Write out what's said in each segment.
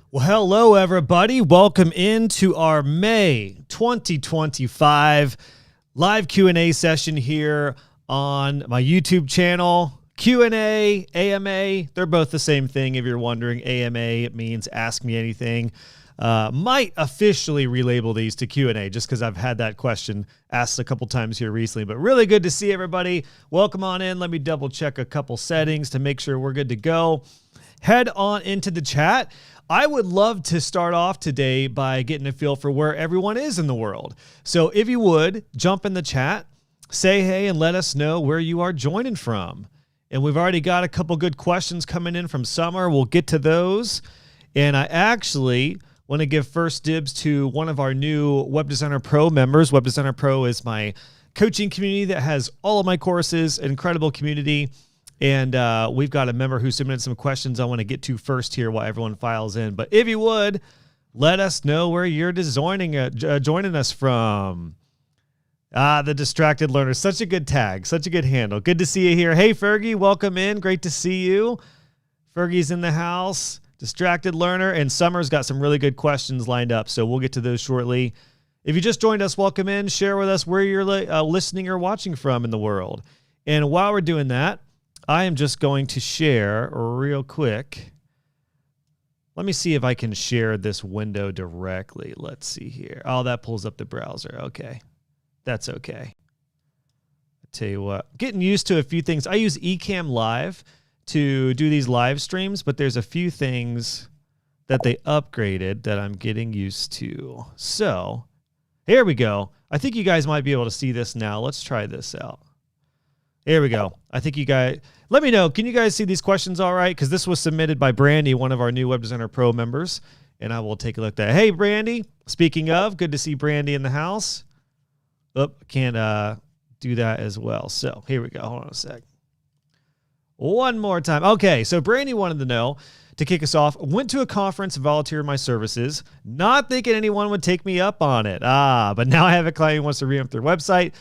Well, hello, everybody. Welcome into our May 2025 live Q&A session here on my YouTube channel. Q&A, AMA, they're both the same thing. If you're wondering, AMA means Ask Me Anything. Might officially relabel these to Q&A just because I've had that question asked a couple times here recently. But really good to see everybody. Welcome on in. Let me double check a couple settings to make sure we're good to go. Head on into the chat. I would love to start off today by getting a feel for where everyone is in the world. So if you would, jump in the chat, say hey, and let us know where you are joining from. And we've already got a couple good questions coming in from Summer. We'll get to those. And I actually want to give first dibs to one of our new Web Designer Pro members. Web Designer Pro is my coaching community that has all of my courses, an incredible community. And we've got a member who submitted some questions I want to get to first here while everyone files in. But if you would, let us know where you're joining us from. The Distracted Learner. Such a good tag. Such a good handle. Good to see you here. Hey, Fergie. Welcome in. Great to see you. Fergie's in the house. Distracted Learner. And Summer's got some really good questions lined up, so we'll get to those shortly. If you just joined us, welcome in. Share with us where you're listening or watching from in the world. And while we're doing that, I am just going to share real quick. Let me see if I can share this window directly. Let's see here. Oh, that pulls up the browser. Okay. That's okay. I tell you what, getting used to a few things. I use Ecamm Live to do these live streams, but there's a few things that they upgraded that I'm getting used to. So here we go. I think you guys might be able to see this now. Let's try this out. Here we go. I think you guys, let me know. Can you guys see these questions all right? Because this was submitted by Brandy, one of our new Web Designer Pro members. And I will take a look at that. Hey, Brandy. Speaking of, good to see Brandy in the house. Oh, can't do that as well. So here we go. Hold on a sec. One more time. Okay, so Brandy wanted to know, to kick us off, went to a conference and volunteered my services, not thinking anyone would take me up on it. But now I have a client who wants to revamp their website.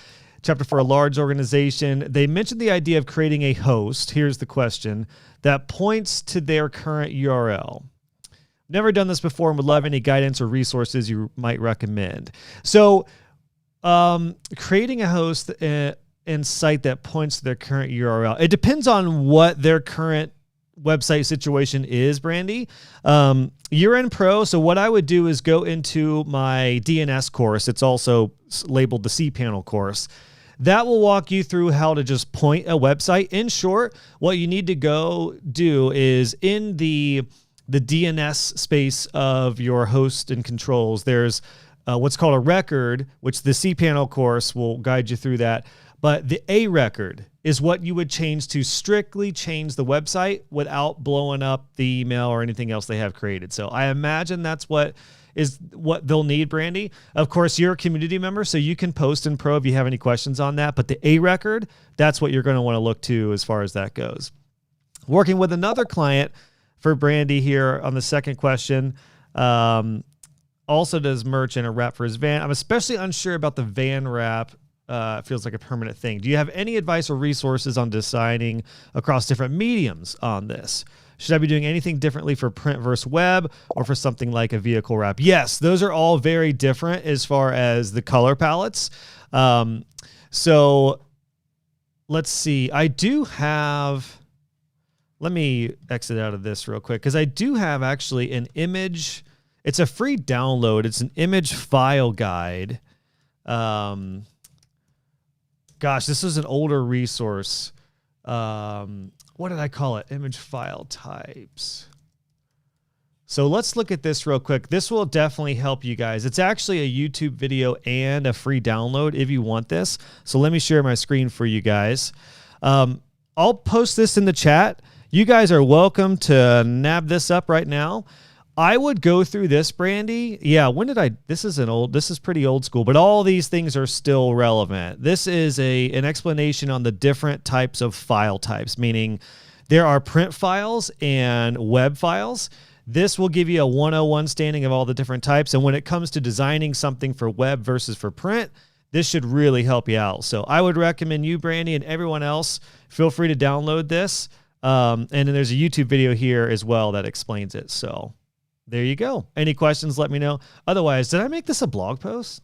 Chapter for a large organization. They mentioned the idea of creating a host. Here's the question that points to their current URL. Never done this before and would love any guidance or resources you might recommend. So creating a host and site that points to their current URL. It depends on what their current website situation is, Brandy. You're in Pro, so what I would do is go into my DNS course. It's also labeled the cPanel course. That will walk you through how to just point a website. In short, what you need to go do is in the DNS space of your host and controls, there's what's called a record, which the cPanel course will guide you through that. But the A record is what you would change to strictly change the website without blowing up the email or anything else they have created. So I imagine that's what they'll need, Brandy. Of course, you're a community member, so you can post in Pro if you have any questions on that. But the A record, that's what you're going to want to look to as far as that goes. Working with another client for Brandy here on the second question. Also does merch and a wrap for his van. I'm especially unsure about the van wrap. It feels like a permanent thing. Do you have any advice or resources on deciding across different mediums on this? Should I be doing anything differently for print versus web or for something like a vehicle wrap? Yes, those are all very different as far as the color palettes. So let's see. I do have, let me exit out of this real quick because I do have actually an image. It's a free download. It's an image file guide. Gosh, this is an older resource. What did I call it? Image file types. So let's look at this real quick. This will definitely help you guys. It's actually a YouTube video and a free download if you want this. So let me share my screen for you guys. I'll post this in the chat. You guys are welcome to nab this up right now. I would go through this, Brandy. Yeah, this is pretty old school, but all these things are still relevant. This is an explanation on the different types of file types, meaning there are print files and web files. This will give you a 101 standing of all the different types. And when it comes to designing something for web versus for print, this should really help you out. So I would recommend you, Brandy, and everyone else, feel free to download this. And then there's a YouTube video here as well that explains it. So there you go. Any questions, let me know. Otherwise, did I make this a blog post?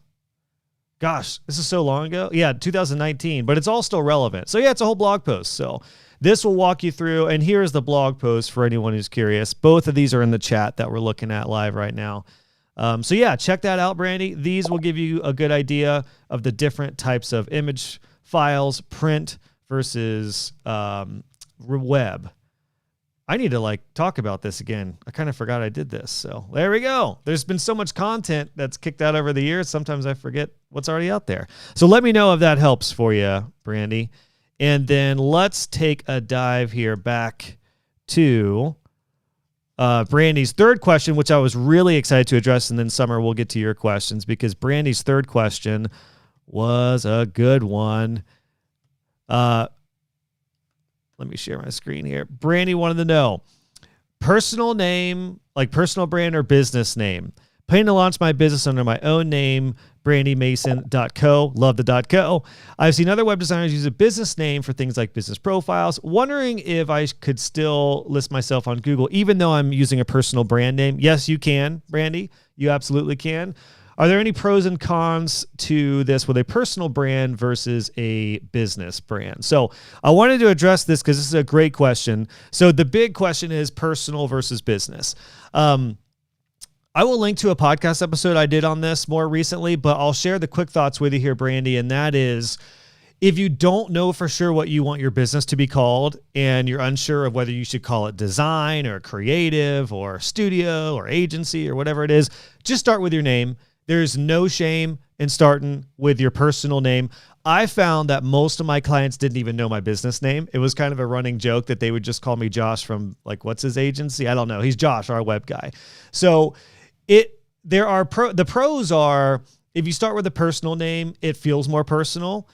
Gosh, this is so long ago. Yeah, 2019, but it's all still relevant. So yeah, it's a whole blog post. So this will walk you through, and here's the blog post for anyone who's curious. Both of these are in the chat that we're looking at live right now. So yeah, check that out, Brandy. These will give you a good idea of the different types of image files, print versus web. I need to talk about this again. I kind of forgot I did this. So there we go. There's been so much content that's kicked out over the years. Sometimes I forget what's already out there. So let me know if that helps for you, Brandy. And then let's take a dive here back to Brandy's third question, which I was really excited to address. And then Summer, we'll get to your questions because Brandy's third question was a good one. Let me share my screen here. Brandy wanted to know, personal name, like personal brand or business name. Planning to launch my business under my own name, brandymason.co. Love the .co. I've seen other web designers use a business name for things like business profiles. Wondering if I could still list myself on Google, even though I'm using a personal brand name. Yes, you can, Brandy. You absolutely can. Are there any pros and cons to this with a personal brand versus a business brand? So I wanted to address this because this is a great question. So the big question is personal versus business. I will link to a podcast episode I did on this more recently, but I'll share the quick thoughts with you here, Brandy, and that is, if you don't know for sure what you want your business to be called and you're unsure of whether you should call it design or creative or studio or agency or whatever it is, just start with your name. There's no shame in starting with your personal name. I found that most of my clients didn't even know my business name. It was kind of a running joke that they would just call me Josh from what's his agency? I don't know. He's Josh, our web guy. So the pros are, if you start with a personal name, it feels more personal.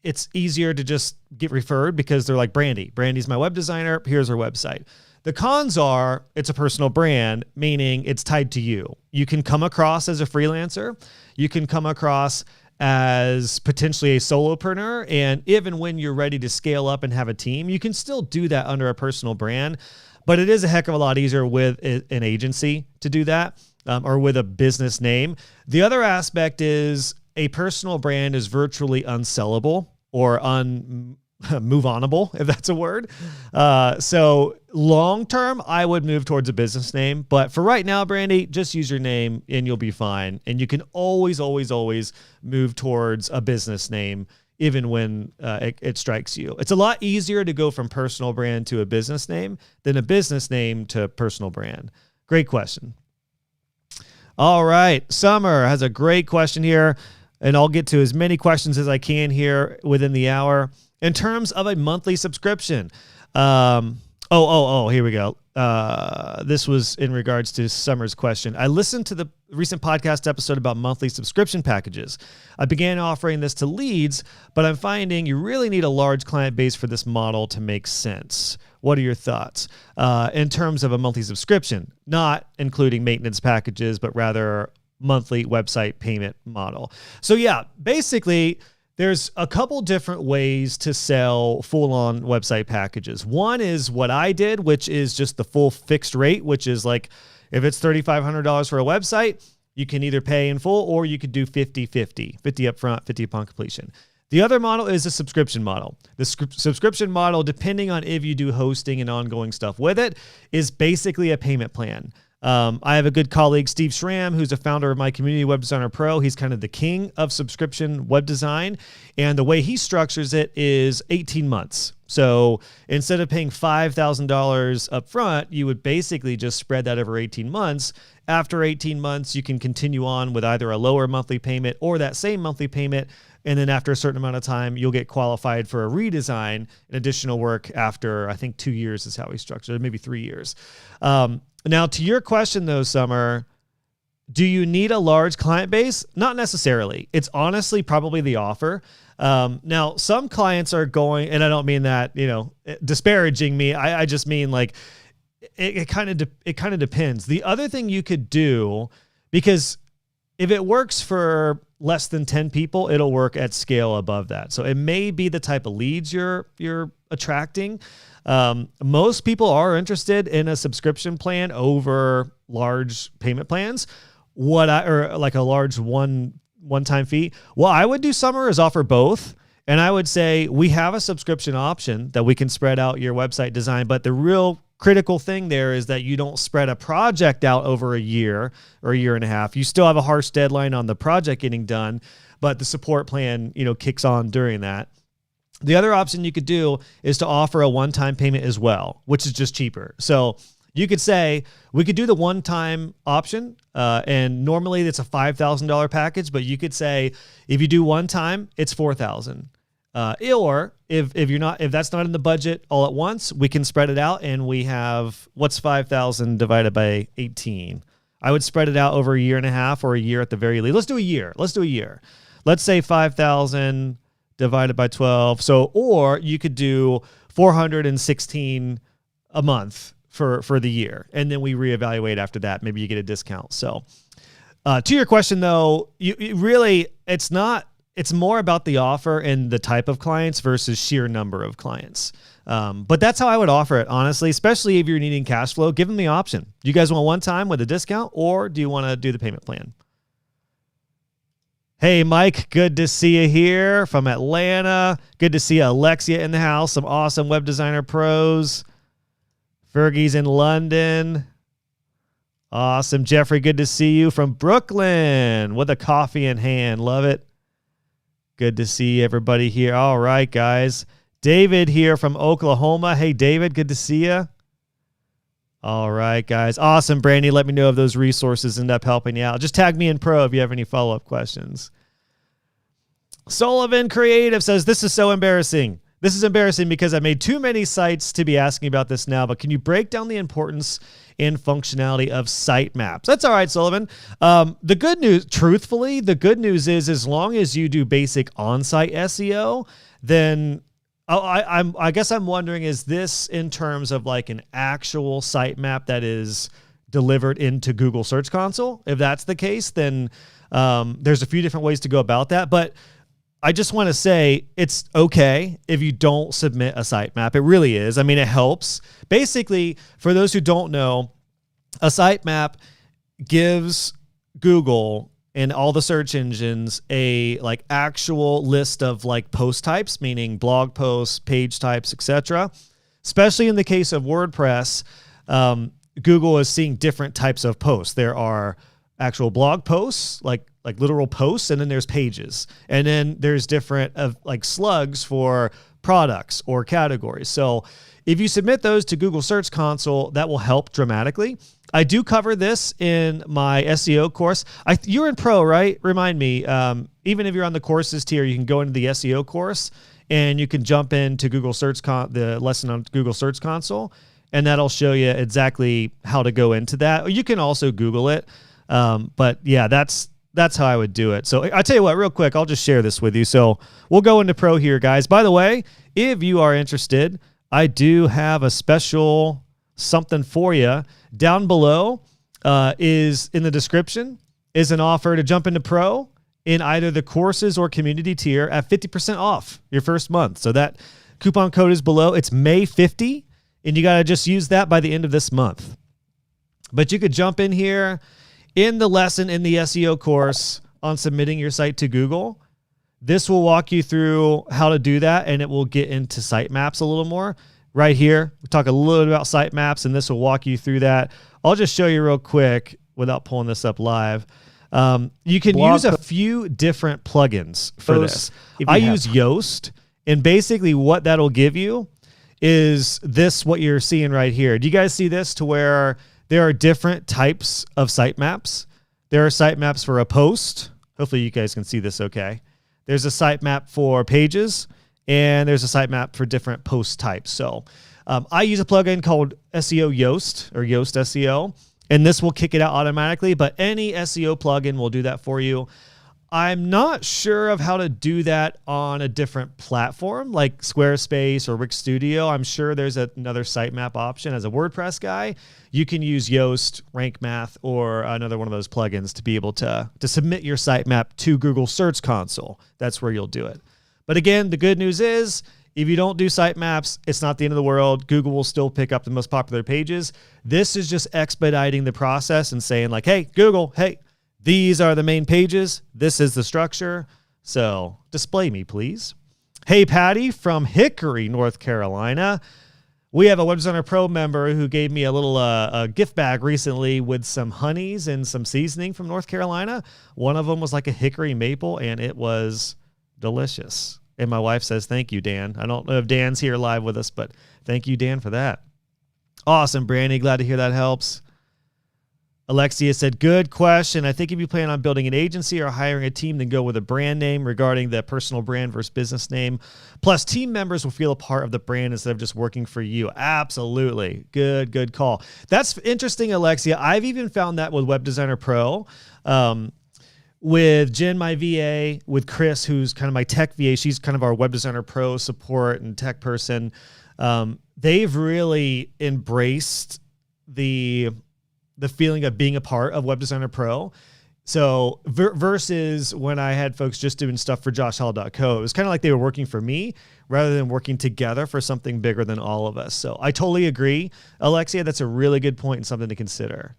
It's easier to just get referred because they're like Brandy. Brandy's my web designer. Here's her website. The cons are it's a personal brand, meaning it's tied to you. You can come across as a freelancer. You can come across as potentially a solopreneur. And even when you're ready to scale up and have a team, you can still do that under a personal brand. But it is a heck of a lot easier with an agency to do that or with a business name. The other aspect is a personal brand is virtually unsellable or move onable, if that's a word. So long term, I would move towards a business name. But for right now, Brandy, just use your name and you'll be fine. And you can always, always, always move towards a business name, even when it strikes you. It's a lot easier to go from personal brand to a business name than a business name to personal brand. Great question. All right. Summer has a great question here, and I'll get to as many questions as I can here within the hour. In terms of a monthly subscription, here we go. This was in regards to Summer's question. I listened to the recent podcast episode about monthly subscription packages. I began offering this to leads, but I'm finding you really need a large client base for this model to make sense. What are your thoughts? In terms of a monthly subscription, not including maintenance packages, but rather monthly website payment model. So yeah, basically, there's a couple different ways to sell full-on website packages. One is what I did, which is just the full fixed rate, which is like if it's $3,500 for a website, you can either pay in full or you could do 50-50, 50 upfront, 50 upon completion. The other model is a subscription model. The subscription model, depending on if you do hosting and ongoing stuff with it, is basically a payment plan. I have a good colleague, Steve Schramm, who's a founder of my community, Web Designer Pro. He's kind of the king of subscription web design. And the way he structures it is 18 months. So instead of paying $5,000 up front, you would basically just spread that over 18 months. After 18 months, you can continue on with either a lower monthly payment or that same monthly payment. And then after a certain amount of time, you'll get qualified for a redesign and additional work after, I think, 2 years is how he structured it, maybe 3 years. Now, to your question, though, Summer, do you need a large client base? Not necessarily. It's honestly probably the offer. Now, some clients are going, and I don't mean that, disparaging me. I just mean like it kind of depends. The other thing you could do, because if it works for less than 10 people, it'll work at scale above that. So it may be the type of leads you're attracting. Most people are interested in a subscription plan over large payment plans. Or like a large one-time fee. What I would do, Summer, is offer both. And I would say we have a subscription option that we can spread out your website design. But the real critical thing there is that you don't spread a project out over a year or a year and a half. You still have a harsh deadline on the project getting done, but the support plan, kicks on during that. The other option you could do is to offer a one-time payment as well, which is just cheaper. So you could say we could do the one-time option, and normally it's a $5,000 package, but you could say if you do one time, it's $4,000. Or if that's not in the budget all at once, we can spread it out, and we have what's 5,000 divided by 18. I would spread it out over a year and a half or a year at the very least. Let's do a year. Let's say 5,000 divided by 12. Or you could do 416 a month for the year, and then we reevaluate after that. Maybe you get a discount. So to your question though, it's more about the offer and the type of clients versus sheer number of clients. But that's how I would offer it, honestly, especially if you're needing cash flow. Give them the option. Do you guys want one time with a discount, or do you want to do the payment plan? Hey, Mike, good to see you here from Atlanta. Good to see Alexia in the house. Some awesome web designer pros. Fergie's in London. Awesome. Jeffrey, good to see you from Brooklyn with a coffee in hand. Love it. Good to see everybody here. All right, guys. David here from Oklahoma. Hey, David, good to see you. All right, guys. Awesome, Brandy. Let me know if those resources end up helping you out. Just tag me in pro if you have any follow-up questions. Sullivan Creative says, this is so embarrassing. This is embarrassing because I made too many sites to be asking about this now, but can you break down the importance and functionality of sitemaps? That's all right, Sullivan. The good news, truthfully, the good news is as long as you do basic on-site SEO, then I guess I'm wondering, is this in terms of like an actual sitemap that is delivered into Google Search Console? If that's the case, then there's a few different ways to go about that. But I just want to say it's okay if you don't submit a sitemap. It really is. I mean, it helps. Basically, for those who don't know, a sitemap gives Google and all the search engines a like actual list of like post types, meaning blog posts, page types, etc. Especially in the case of WordPress, Google is seeing different types of posts. There are actual blog posts, like literal posts, and then there's pages. And then there's different like slugs for products or categories. So if you submit those to Google Search Console, that will help dramatically. I do cover this in my SEO course. You're in pro, right? Remind me, even if you're on the courses tier, you can go into the SEO course and you can jump into the lesson on Google Search Console, and that'll show you exactly how to go into that. Or you can also Google it. But yeah, that's how I would do it. So I tell you what, real quick, I'll just share this with you. So we'll go into pro here, guys. By the way, if you are interested, I do have a special something for you. Down below is in the description is an offer to jump into pro in either the courses or community tier at 50% off your first month. So that coupon code is below. It's May 50, and you got to just use that by the end of this month. But you could jump in here in the lesson in the SEO course on submitting your site to Google. This will walk you through how to do that, and it will get into sitemaps a little more. Right here, we talk a little bit about sitemaps, and this will walk you through that. I'll just show you real quick without pulling this up live. You can use a few different plugins for this. I use Yoast, and basically what that'll give you is this, what you're seeing right here. Do you guys see this, to where there are different types of sitemaps? There are sitemaps for a post. Hopefully you guys can see this okay. There's a sitemap for pages, and there's a sitemap for different post types. So I use a plugin called SEO Yoast, or Yoast SEO, and this will kick it out automatically, but any SEO plugin will do that for you. I'm not sure of how to do that on a different platform like Squarespace or Wix Studio. I'm sure there's another sitemap option. As a WordPress guy, you can use Yoast, Rank Math, or another one of those plugins to be able to submit your sitemap to Google Search Console. That's where you'll do it. But again, the good news is If you don't do sitemaps, it's not the end of the world. Google will still pick up the most popular pages. This is just expediting the process and saying like, hey, Google, hey, these are the main pages. This is the structure. So display me, please. Hey, Patty from Hickory, North Carolina. We have a Web Designer Pro member who gave me a little a gift bag recently with some honeys and some seasoning from North Carolina. One of them was like a hickory maple, and it was delicious. And my wife says, thank you, Dan. I don't know if Dan's here live with us, but thank you, Dan, for that. Awesome, Brandy. Glad to hear that helps. Alexia said, good question. I think if you plan on building an agency or hiring a team, then go with a brand name regarding the personal brand versus business name. Plus, team members will feel a part of the brand instead of just working for you. Absolutely. Good call. That's interesting, Alexia. I've even found that with Web Designer Pro. With Jen, my VA, with Chris, who's kind of my tech VA. She's kind of our Web Designer Pro support and tech person. They've really embraced the feeling of being a part of Web Designer Pro. So versus when I had folks just doing stuff for joshhall.co, it was kind of like they were working for me rather than working together for something bigger than all of us. So I totally agree. Alexia, that's a really good point and something to consider.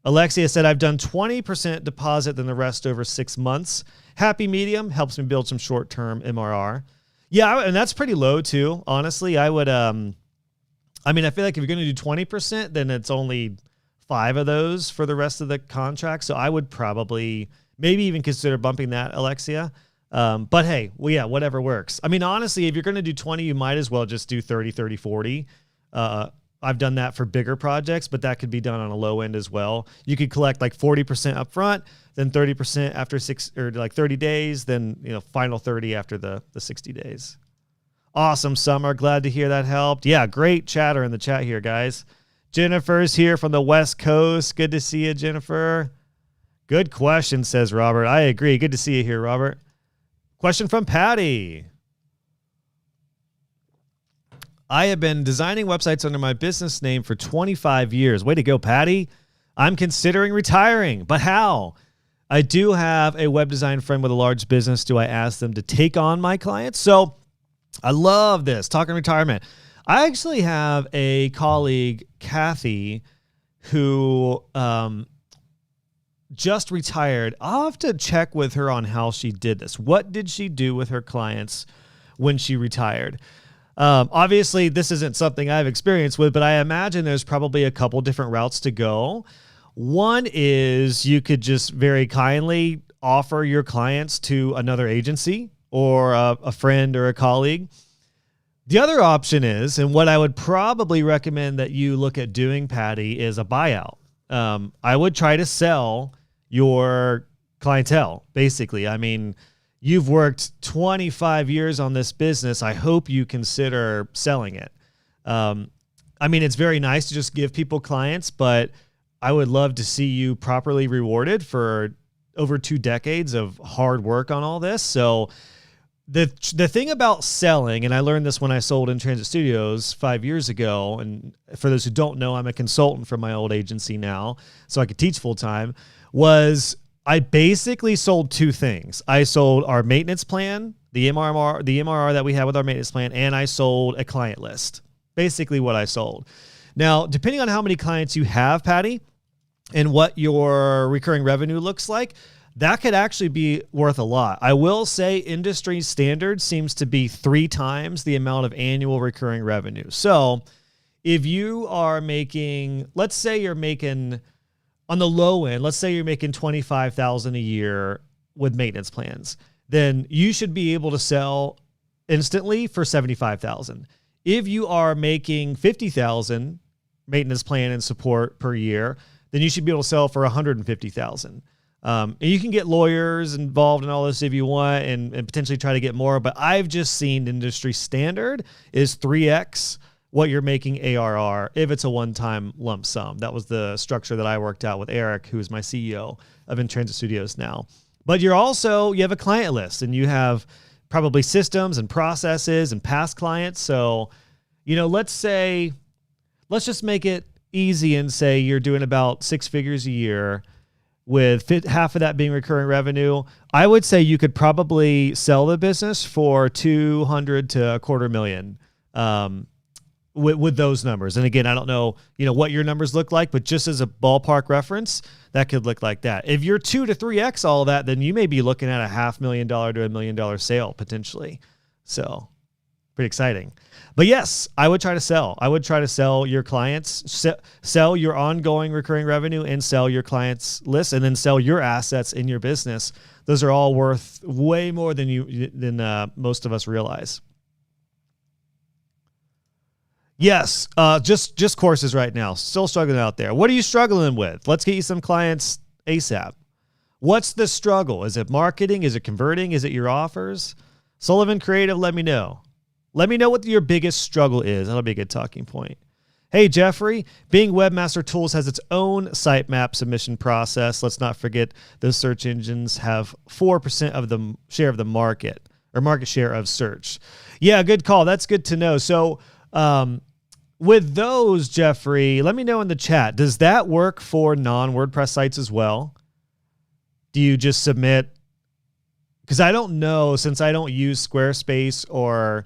Alexia said, I've done 20% deposit than the rest over 6 months. Happy medium, helps me build some short-term MRR. Yeah, and that's pretty low too. Honestly, I would, I feel like if you're going to do 20%, then it's only 5 of those for the rest of the contract. So I would probably maybe even consider bumping that, Alexia. But hey, well, yeah, whatever works. I mean, honestly, if you're going to do 20, you might as well just do 30, 30, 40. I've done that for bigger projects, but that could be done on a low end as well. You could collect like 40% up front, then 30% after 30 days, then, final 30 after the 60 days. Awesome, Summer. Glad to hear that helped. Yeah, great chatter in the chat here, guys. Jennifer's here from the West Coast. Good to see you, Jennifer. Good question, says Robert. I agree. Good to see you here, Robert. Question from Patty. I have been designing websites under my business name for 25 years. Way to go, Patty. I'm considering retiring, but how? I do have a web design friend with a large business. Do I ask them to take on my clients? So I love this, talking retirement. I actually have a colleague, Kathy, who just retired. I'll have to check with her on how she did this. What did she do with her clients when she retired? Obviously, this isn't something I've experienced with, but I imagine there's probably a couple different routes to go. One is you could just very kindly offer your clients to another agency or a friend or a colleague. The other option is, and what I would probably recommend that you look at doing, Patty, is a buyout. I would try to sell your clientele, basically. I mean, you've worked 25 years on this business. I hope you consider selling it. It's very nice to just give people clients, but I would love to see you properly rewarded for over 2 decades of hard work on all this. So the thing about selling, and I learned this when I sold in Transit Studios 5 years ago, and for those who don't know, I'm a consultant for my old agency now, so I could teach full time, was I basically sold 2 things. I sold our maintenance plan, the MRR that we have with our maintenance plan, and I sold a client list. Basically what I sold. Now, depending on how many clients you have, Patty, and what your recurring revenue looks like, that could actually be worth a lot. I will say industry standard seems to be 3 times the amount of annual recurring revenue. So if you are making, let's say you're making on the low end, let's say you're making $25,000 a year with maintenance plans, then you should be able to sell instantly for $75,000. If you are making $50,000 maintenance plan and support per year, then you should be able to sell for $150,000. And you can get lawyers involved in all this if you want and potentially try to get more. But I've just seen industry standard is 3x what you're making ARR if it's a one-time lump sum. That was the structure that I worked out with Eric, who is my CEO of In Transit Studios now. But you have a client list and you have probably systems and processes and past clients. So, let's just make it easy and say you're doing about 6 figures a year with half of that being recurring revenue, I would say you could probably sell the business for $200,000 to $250,000 with those numbers. And again, I don't know, what your numbers look like, but just as a ballpark reference, that could look like that. If you're 2 to 3x all of that, then you may be looking at a $500,000 to $1 million sale potentially. So pretty exciting. But yes, I would try to sell. I would try to sell your clients, sell your ongoing recurring revenue, and sell your clients' list, and then sell your assets in your business. Those are all worth way more than most of us realize. Yes, just courses right now. Still struggling out there. What are you struggling with? Let's get you some clients ASAP. What's the struggle? Is it marketing? Is it converting? Is it your offers? Sullivan Creative, let me know. Let me know what your biggest struggle is. That'll be a good talking point. Hey, Jeffrey, Bing Webmaster Tools has its own sitemap submission process. Let's not forget those search engines have 4% of the share of the market, or market share of search. Yeah, good call. That's good to know. So, with those, Jeffrey, let me know in the chat. Does that work for non-WordPress sites as well? Do you just submit? Because I don't know, since I don't use Squarespace, or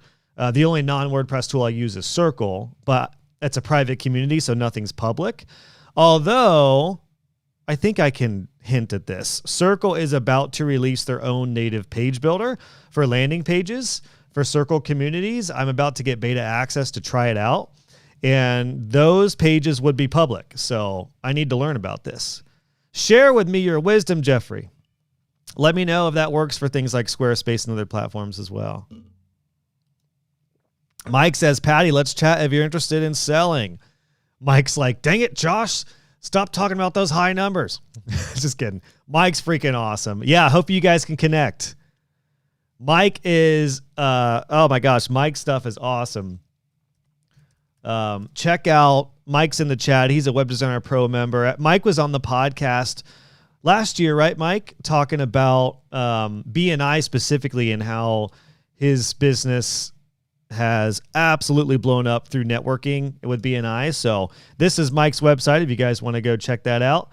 the only non-WordPress tool I use is Circle, but it's a private community, so nothing's public. Although, I think I can hint at this. Circle is about to release their own native page builder for landing pages for Circle communities. I'm about to get beta access to try it out, and those pages would be public. So I need to learn about this. Share with me your wisdom, Jeffrey. Let me know if that works for things like Squarespace and other platforms as well. Mike says, Patty, let's chat if you're interested in selling. Mike's like, dang it, Josh, stop talking about those high numbers. Just kidding. Mike's freaking awesome. Yeah, I hope you guys can connect. Mike is, oh my gosh, Mike's stuff is awesome. Check out, Mike's in the chat. He's a Web Designer Pro member. Mike was on the podcast last year, right, Mike? Talking about BNI specifically, and how his business has absolutely blown up through networking with BNI. So this is Mike's website if you guys want to go check that out.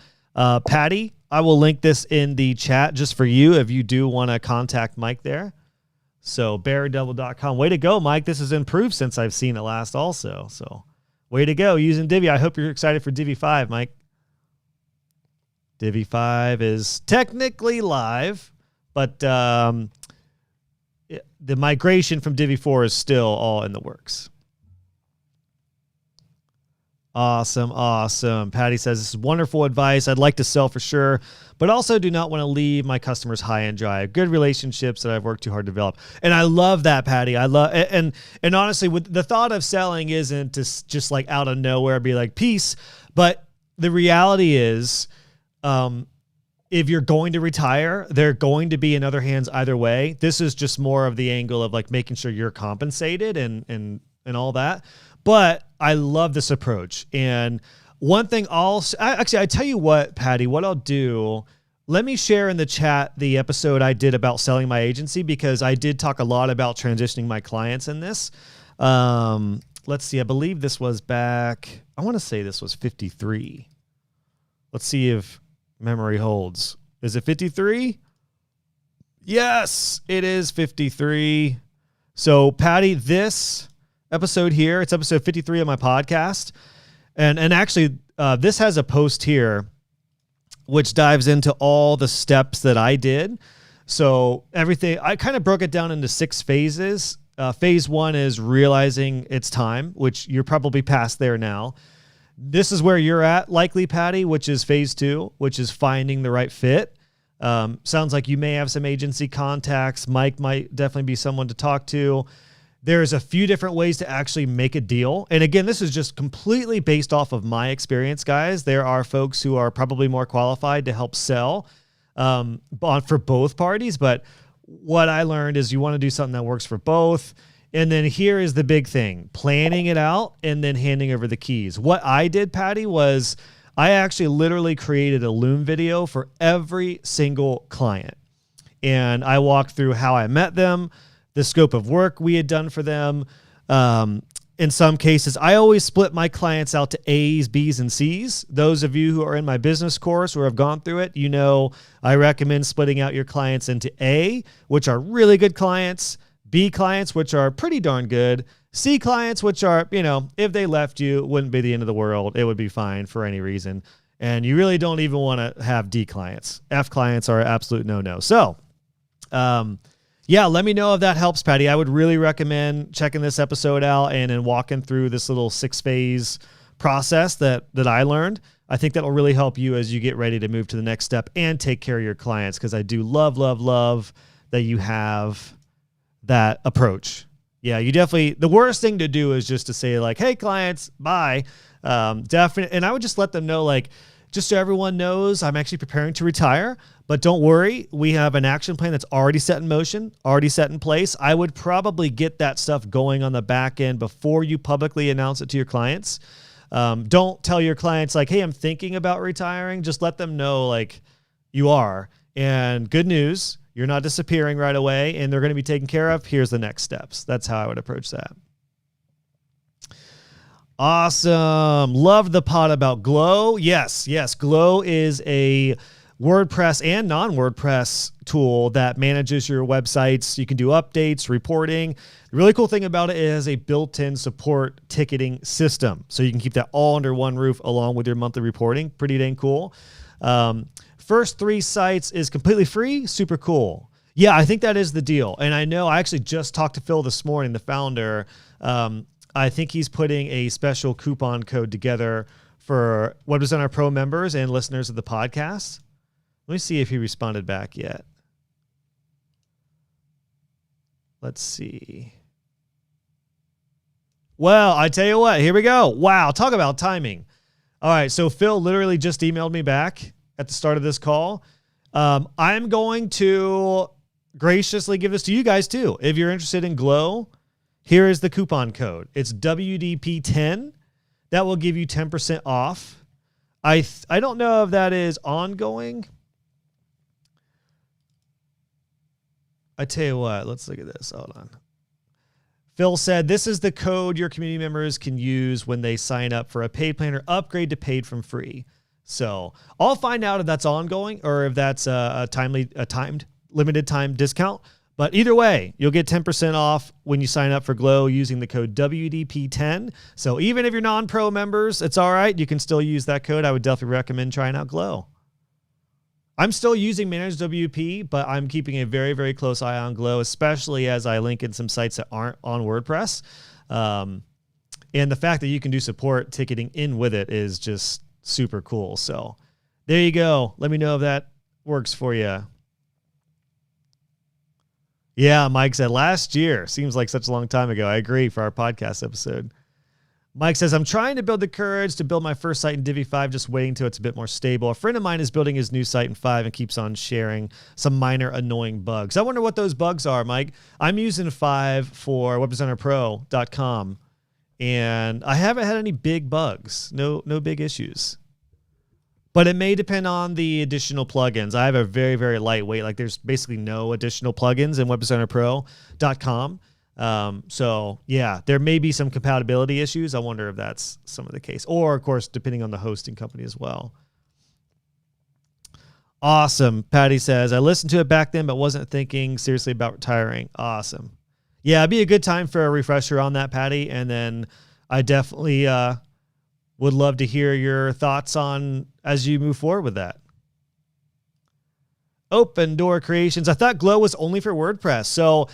Patty, I will link this in the chat just for you if you do want to contact Mike there. So beardevil.com. Way to go, Mike. This has improved since I've seen it last also. So way to go using Divi. I hope you're excited for Divi 5, Mike. Divi 5 is technically live, but the migration from Divi 4 is still all in the works. Awesome, awesome. Patty says, this is wonderful advice. I'd like to sell for sure, but also do not want to leave my customers high and dry. Good relationships that I've worked too hard to develop. And I love that, Patty. I love, and honestly, with the thought of selling isn't to just like out of nowhere be like, peace. But the reality is, if you're going to retire, there are going to be in other hands either way. This is just more of the angle of like making sure you're compensated and all that. But I love this approach. And one thing I tell you what, Patty, what I'll do, let me share in the chat the episode I did about selling my agency, because I did talk a lot about transitioning my clients in this. Let's see. I believe this was back, I want to say this was 53. Let's see if memory holds. Is it 53? Yes, it is 53. So, Patty, this episode here, it's episode 53 of my podcast. And actually, this has a post here which dives into all the steps that I did. So everything, I kind of broke it down into 6 phases. Phase 1 is realizing it's time, which you're probably past there now. This is where you're at, likely, Patty, which is phase 2, which is finding the right fit. Sounds like you may have some agency contacts. Mike might definitely be someone to talk to. There's a few different ways to actually make a deal. And again, this is just completely based off of my experience, guys. There are folks who are probably more qualified to help sell for both parties. But what I learned is you want to do something that works for both. And then here is the big thing, planning it out and then handing over the keys. What I did, Patty, was I actually literally created a Loom video for every single client. And I walked through how I met them, the scope of work we had done for them, in some cases. I always split my clients out to A's, B's, and C's. Those of you who are in my business course or have gone through it, you know I recommend splitting out your clients into A, which are really good clients, B clients, which are pretty darn good, C clients, which are, you know, if they left you, it wouldn't be the end of the world. It would be fine for any reason. And you really don't even want to have D clients. F clients are absolute no-no. So, yeah, let me know if that helps, Patty. I would really recommend checking this episode out and then walking through this little 6-phase process that I learned. I think that'll really help you as you get ready to move to the next step and take care of your clients, because I do love that you have that approach. Yeah, you definitely, the worst thing to do is just to say like, hey, clients, bye. Definitely. And I would just let them know, like, just so everyone knows, I'm actually preparing to retire, but don't worry. We have an action plan that's already set in motion, already set in place. I would probably get that stuff going on the back end before you publicly announce it to your clients. Don't tell your clients like, hey, I'm thinking about retiring. Just let them know like you are. And good news, you're not disappearing right away and they're going to be taken care of. Here's the next steps. That's how I would approach that. Awesome. Love the pod about Glow. Yes. Glow is a WordPress and non-WordPress tool that manages your websites. You can do updates, reporting. The really cool thing about it is a built-in support ticketing system. So you can keep that all under one roof along with your monthly reporting. Pretty dang cool. First 3 sites is completely free. Super cool. Yeah, I think that is the deal. And I know I actually just talked to Phil this morning, the founder. I think he's putting a special coupon code together for Web Designer Pro members and listeners of the podcast. Let me see if he responded back yet. Let's see. Well, I tell you what, here we go. Wow, talk about timing. All right, so Phil literally just emailed me back at the start of this call. I'm going to graciously give this to you guys too. If you're interested in Glow, here is the coupon code. It's WDP10. That will give you 10% off. I don't know if that is ongoing. I tell you what, let's look at this. Hold on. Phil said, this is the code your community members can use when they sign up for a paid plan or upgrade to paid from free. So I'll find out if that's ongoing or if that's a timed limited time discount. But either way, you'll get 10% off when you sign up for Glow using the code WDP10. So even if you're non-pro members, it's all right. You can still use that code. I would definitely recommend trying out Glow. I'm still using Managed WP, but I'm keeping a very, very close eye on Glow, especially as I link in some sites that aren't on WordPress. And the fact that you can do support ticketing in with it is just super cool. So there you go. Let me know if that works for you. Yeah, Mike said last year. Seems like such a long time ago. I agree for our podcast episode. Mike says, I'm trying to build the courage to build my first site in Divi 5, just waiting until it's a bit more stable. A friend of mine is building his new site in 5 and keeps on sharing some minor annoying bugs. I wonder what those bugs are, Mike. I'm using 5 for webdesignerpro.com, and I haven't had any big bugs. No big issues. But it may depend on the additional plugins. I have a very, very lightweight, like there's basically no additional plugins in webdesignerpro.com. So yeah, there may be some compatibility issues. I wonder if that's some of the case, or of course, depending on the hosting company as well. Awesome. Patty says, I listened to it back then, but wasn't thinking seriously about retiring. Awesome. Yeah, it'd be a good time for a refresher on that, Patty. And then I definitely, would love to hear your thoughts on as you move forward with that. Open Door Creations. I thought Glow was only for WordPress. So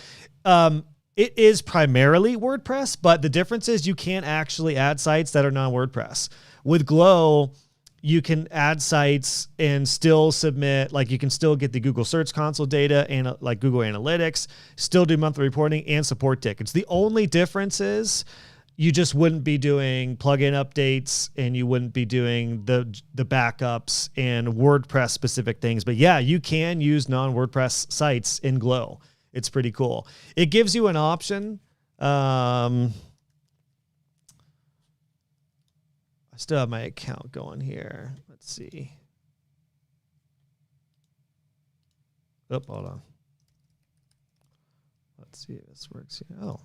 it is primarily WordPress, but the difference is you can't actually add sites that are non-WordPress. With Glow, you can add sites and still submit, like you can still get the Google Search Console data and like Google Analytics, still do monthly reporting and support tickets. The only difference is you just wouldn't be doing plugin updates and you wouldn't be doing the backups and WordPress specific things. But yeah, you can use non-WordPress sites in Glow. It's pretty cool. It gives you an option. I still have my account going here. Let's see. Oh, hold on. Let's see if this works here. Oh.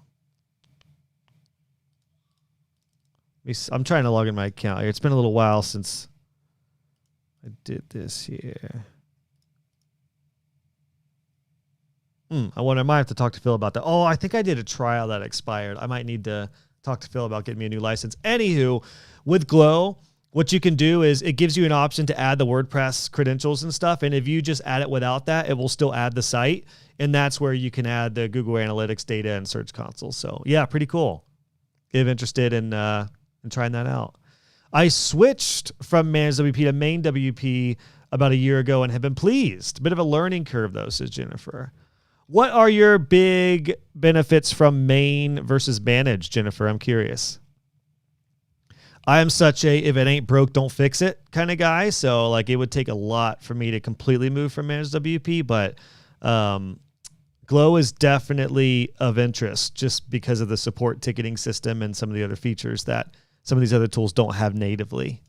I'm trying to log in my account here. It's been a little while since I did this here. I wonder, I might have to talk to Phil about that. Oh, I think I did a trial that expired. I might need to talk to Phil about getting me a new license. Anywho, with Glow, what you can do is it gives you an option to add the WordPress credentials and stuff. And if you just add it without that, it will still add the site. And that's where you can add the Google Analytics data and Search Console. So yeah, pretty cool. If interested in trying that out. I switched from Managed WP to Main WP about a year ago and have been pleased. A bit of a learning curve though, says Jennifer. What are your big benefits from Main versus Managed, Jennifer? I'm curious. I am such a if it ain't broke, don't fix it kind of guy. So like it would take a lot for me to completely move from Managed WP, but Glow is definitely of interest just because of the support ticketing system and some of the other features that some of these other tools don't have natively.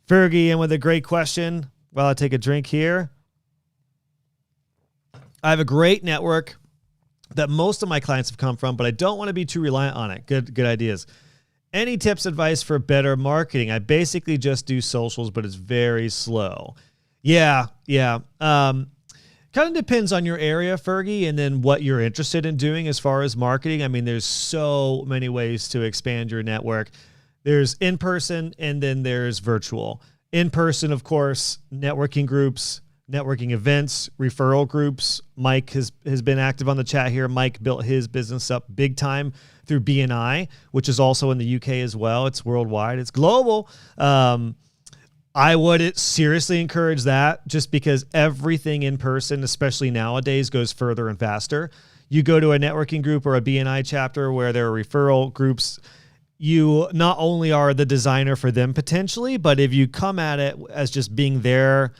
Fergie in with a great question while I take a drink here. I have a great network that most of my clients have come from, but I don't want to be too reliant on it. Good ideas. Any tips, advice for better marketing? I basically just do socials, but it's very slow. Yeah. Kind of depends on your area, Fergie, and then what you're interested in doing as far as marketing. I mean, there's so many ways to expand your network. There's in-person and then there's virtual. In-person, of course, networking groups, networking events, referral groups. Mike has been active on the chat here. Mike built his business up big time through BNI, which is also in the UK as well. It's worldwide. It's global. I would seriously encourage that just because everything in person, especially nowadays, goes further and faster. You go to a networking group or a BNI chapter where there are referral groups, you not only are the designer for them potentially, but if you come at it as just being there,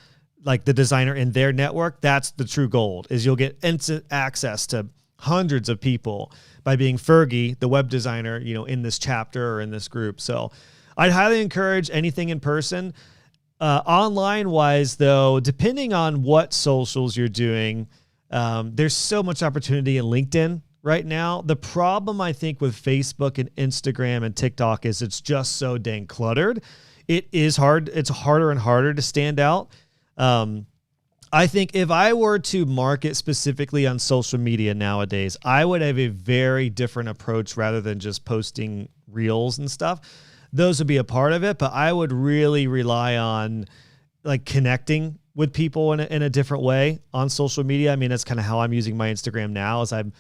like the designer in their network, that's the true gold, is you'll get instant access to hundreds of people by being Fergie, the web designer, in this chapter or in this group. So I'd highly encourage anything in person. Online wise though, depending on what socials you're doing, there's so much opportunity in LinkedIn right now. The problem I think with Facebook and Instagram and TikTok is it's just so dang cluttered. It is hard. It's harder and harder to stand out. I think if I were to market specifically on social media nowadays, I would have a very different approach rather than just posting reels and stuff. Those would be a part of it, but I would really rely on like connecting with people in a different way on social media. I mean, that's kind of how I'm using my Instagram now, is I'm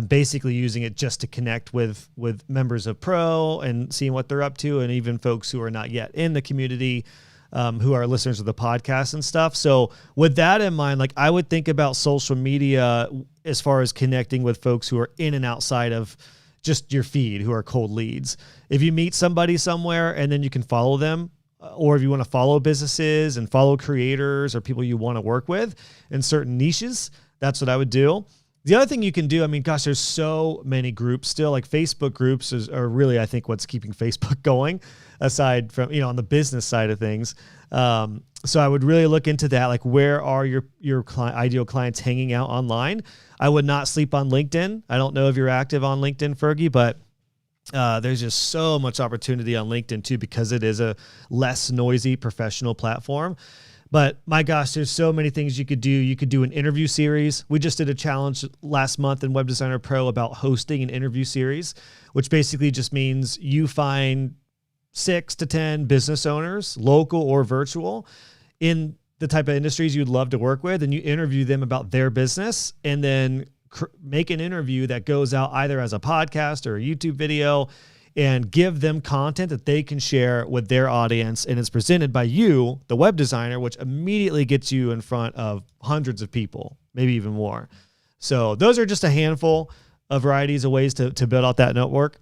basically using it just to connect with members of Pro and seeing what they're up to, and even folks who are not yet in the community, who are listeners of the podcast and stuff. So with that in mind, like I would think about social media as far as connecting with folks who are in and outside of just your feed, who are cold leads. If you meet somebody somewhere and then you can follow them, or if you want to follow businesses and follow creators or people you want to work with in certain niches, that's what I would do. The other thing you can do, I mean, gosh, there's so many groups still. Like Facebook groups are really, I think, what's keeping Facebook going, aside from, on the business side of things. So I would really look into that. Like, where are your ideal clients hanging out online? I would not sleep on LinkedIn. I don't know if you're active on LinkedIn, Fergie, but there's just so much opportunity on LinkedIn too, because it is a less noisy professional platform. But my gosh, there's so many things you could do. You could do an interview series. We just did a challenge last month in Web Designer Pro about hosting an interview series, which basically just means you find 6 to 10 business owners, local or virtual, in the type of industries you'd love to work with, and you interview them about their business, and then make an interview that goes out either as a podcast or a YouTube video, and give them content that they can share with their audience. And it's presented by you, the web designer, which immediately gets you in front of hundreds of people, maybe even more. So those are just a handful of varieties of ways to build out that network.